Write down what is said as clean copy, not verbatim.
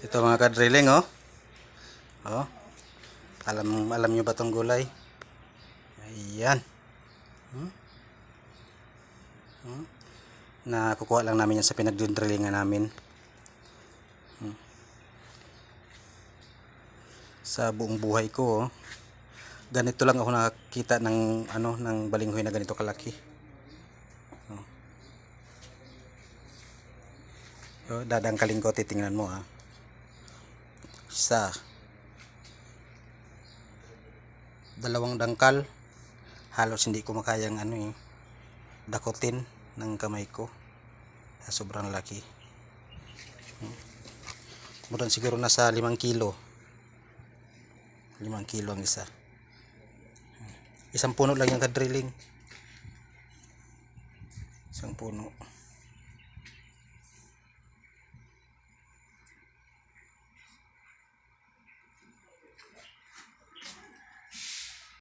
Ito mga kadrilling, oh. Oh. Alam nyo ba tong gulay? Ayan. Nakukuha lang namin yan sa pinagdrillingan namin. Sa buong buhay ko, oh. Ganito lang ako nakakita ng ng balinghoy na ganito kalaki. Oh. Oh, dadangkalin ko, titingnan mo, ha. Isa, dalawang dangkal, halos hindi ko makayang dakutin ng kamay ko, sobrang laki. Mudan siguro nasa 5 kilo. 5 kilo ang isa. Isang puno lang yung kadrilling, isang puno.